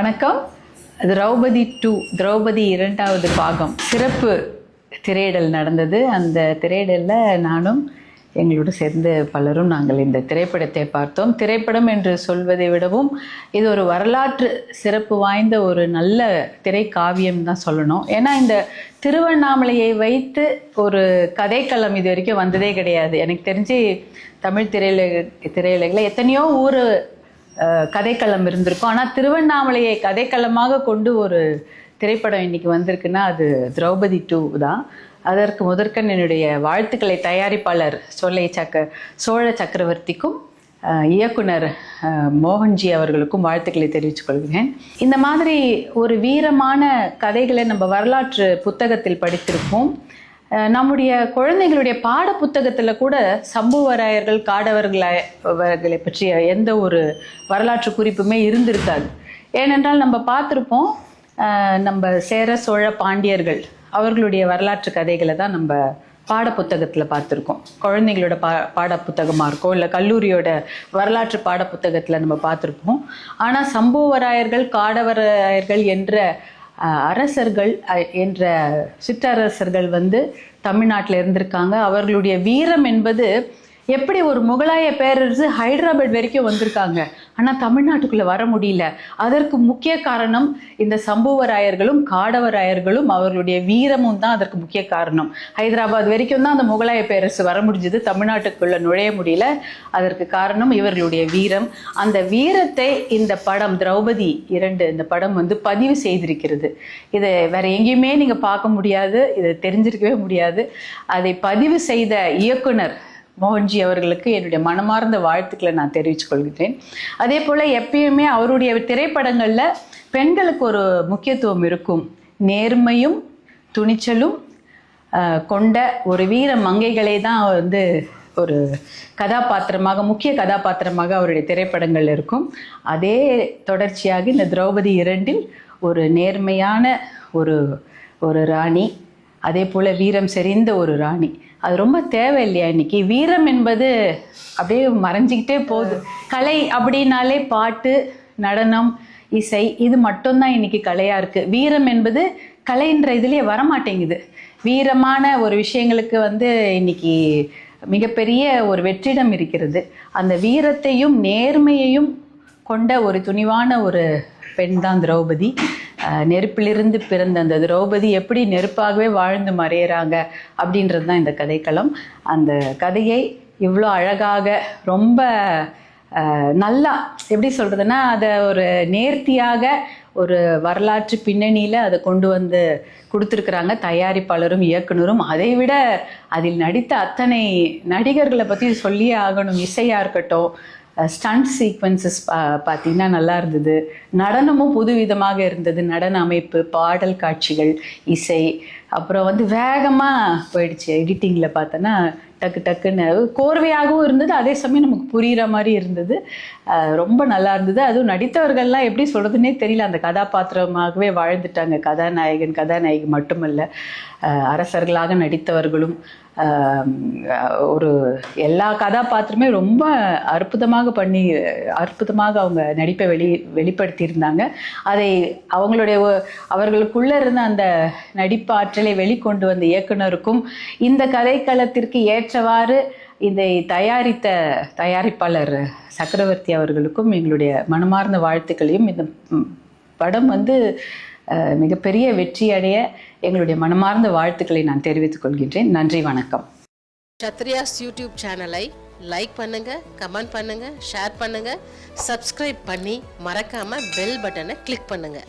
வணக்கம். திரௌபதி 2 திரௌபதி 2வது பாகம் சிறப்பு திரையிடல் நடந்தது. அந்த திரையிடலில் நானும் எங்களோடு சேர்ந்து பலரும் நாங்கள் இந்த திரைப்படத்தை பார்த்தோம். திரைப்படம் என்று சொல்வதை விடவும் இது ஒரு வரலாற்று சிறப்பு வாய்ந்த ஒரு நல்ல திரைக்காவியம் தான் சொல்லணும். ஏன்னா இந்த திருவண்ணாமலையை வைத்து ஒரு கதைக்களம் இது வரைக்கும் வந்ததே கிடையாது. எனக்கு தெரிஞ்சு தமிழ் திரையுலகில் எத்தனையோ ஊர் கதைக்களம் இருந்திருக்கும். ஆனால் திருவண்ணாமலையை கதைக்களமாக கொண்டு ஒரு திரைப்படம் இன்னைக்கு வந்திருக்குன்னா அது திரௌபதி 2 தான். அதற்கு முதற்கண் என்னுடைய வாழ்த்துக்களை தயாரிப்பாளர் சோழ சக்கரவர்த்திக்கும் இயக்குனர் மோகன்ஜி அவர்களுக்கும் வாழ்த்துக்களை தெரிவித்துக் கொள்கிறேன். இந்த மாதிரி ஒரு வீரமான கதைகளை நம்ம வரலாற்று புத்தகத்தில் படித்திருப்போம். நம்முடைய குழந்தைகளுடைய பாட புத்தகத்தில் கூட சம்புவராயர்கள் காடவர்களை பற்றிய எந்த ஒரு வரலாற்று குறிப்புமே இருந்திருக்காது. ஏனென்றால் நம்ம பார்த்துருப்போம், நம்ம சேர சோழ பாண்டியர்கள் அவர்களுடைய வரலாற்று கதைகளை தான் நம்ம பாட புத்தகத்தில் பார்த்துருக்கோம். குழந்தைங்களோட பாட புத்தகமாக இருக்கும், இல்லை கல்லூரியோட வரலாற்று பாட புத்தகத்தில் நம்ம பார்த்துருப்போம். ஆனால் சம்புவராயர்கள் காடவராயர்கள் என்ற அரசர்கள் என்ற சிற்றரசர்கள் தமிழ்நாட்டில் இருந்திருக்காங்க. அவர்களுடைய வீரம் என்பது எப்படி ஒரு முகலாய பேரரசு ஹைதராபாத் வரைக்கும் வந்திருக்காங்க, ஆனால் தமிழ்நாட்டுக்குள்ளே வர முடியல. அதற்கு முக்கிய காரணம் இந்த சம்புவராயர்களும் காடவராயர்களும் அவர்களுடைய வீரமும் தான் அதற்கு முக்கிய காரணம். ஹைதராபாத் வரைக்கும் தான் அந்த முகலாய பேரரசு வர முடிஞ்சது, தமிழ்நாட்டுக்குள்ளே நுழைய முடியல. அதற்கு காரணம் இவர்களுடைய வீரம். அந்த வீரத்தை இந்த படம் திரௌபதி 2 இந்த படம் பதிவு செய்திருக்கிறது. இதை வேற எங்கேயுமே நீங்கள் பார்க்க முடியாது, இதை தெரிஞ்சிருக்கவே முடியாது. அதை பதிவு செய்த இயக்குனர் மோகன்ஜி அவர்களுக்கு என்னுடைய மனமார்ந்த வாழ்த்துக்களை நான் தெரிவித்துக் கொள்கிறேன். அதே போல் எப்பயுமே அவருடைய திரைப்படங்களில் பெண்களுக்கு ஒரு முக்கியத்துவம் இருக்கும். நேர்மையும் துணிச்சலும் கொண்ட ஒரு வீர மங்கைகளை தான் ஒரு கதாபாத்திரமாக, முக்கிய கதாபாத்திரமாக அவருடைய திரைப்படங்கள் இருக்கும். அதே தொடர்ச்சியாக இந்த திரௌபதி 2 ஒரு நேர்மையான ஒரு ராணி, அதே போல் வீரம் செறிந்த ஒரு ராணி. அது ரொம்ப தேவை இல்லையா? இன்னைக்கு வீரம் என்பது அப்படியே மறைஞ்சிக்கிட்டே போகுது. கலை அப்படின்னாலே பாட்டு, நடனம், இசை, இது மட்டும்தான் இன்னைக்கு கலையாக இருக்குது. வீரம் என்பது கலைன்ற இதுலேயே வரமாட்டேங்குது. வீரமான ஒரு விஷயங்களுக்கு இன்னைக்கு மிகப்பெரிய ஒரு வெற்றிடம் இருக்கிறது. அந்த வீரத்தையும் நேர்மையையும் கொண்ட ஒரு துணிவான ஒரு பெண் தான் திரௌபதி. நெருப்பிலிருந்து பிறந்த அந்த திரௌபதி எப்படி நெருப்பாகவே வாழ்ந்து மறையிறாங்க அப்படின்றது தான் இந்த கதைக்களம். அந்த கதையை இவ்வளோ அழகாக, ரொம்ப நல்லா, எப்படி சொல்கிறதுனா, அதை ஒரு நேர்த்தியாக ஒரு வரலாற்று பின்னணியில் அதை கொண்டு கொடுத்துருக்குறாங்க தயாரிப்பாளரும் இயக்குனரும். அதை விட அதில் நடித்த அத்தனை நடிகர்களை பற்றி சொல்லியே ஆகணும். இசையாக இருக்கட்டும், ஸ்டண்ட் சீக்வன்சஸ் பார்த்திங்கன்னா நல்லா இருந்தது. நடனமும் புதுவிதமாக இருந்தது. நடன அமைப்பு, பாடல் காட்சிகள், இசை, அப்புறம் வேகமாக போயிடுச்சு. எடிட்டிங்கில் பார்த்தோன்னா டக்கு டக்குன்னு கோர்வையாகவும் இருந்தது, அதே சமயம் நமக்கு புரிகிற மாதிரி இருந்தது. ரொம்ப நல்லா இருந்தது. அதுவும் நடித்தவர்கள்லாம் எப்படி சொல்கிறதுனே தெரியல, அந்த கதாபாத்திரமாகவே வாழ்ந்துட்டாங்க. கதாநாயகி மட்டுமல்ல, அரசர்களாக நடித்தவர்களும் ஒரு எல்லா கதாபாத்திரமே ரொம்ப அற்புதமாக அவங்க நடிப்பை வெளிப்படுத்தியிருந்தாங்க. அதை அவர்களுக்குள்ளே இருந்த அந்த நடிப்பாற்றலை வெளிக்கொண்டு வந்த இயக்குனருக்கும் இந்த கதைக்களத்திற்கு ஏற்றவாறு இதை தயாரித்த தயாரிப்பாளர் சக்கரவர்த்தி அவர்களுக்கும் எங்களுடைய மனமார்ந்த வாழ்த்துக்களையும், இந்த படம் மிகப்பெரிய வெற்றி அடைய எங்களுடைய மனமார்ந்த வாழ்த்துக்களை நான் தெரிவித்துக் கொள்கின்றேன். நன்றி, வணக்கம். க்ஷத்ரியாஸ் யூடியூப் சேனலை லைக் பண்ணுங்க, கமெண்ட் பண்ணுங்க, ஷேர் பண்ணுங்க, சப்ஸ்கிரைப் பண்ணி மறக்காம பெல் பட்டனை கிளிக் பண்ணுங்க.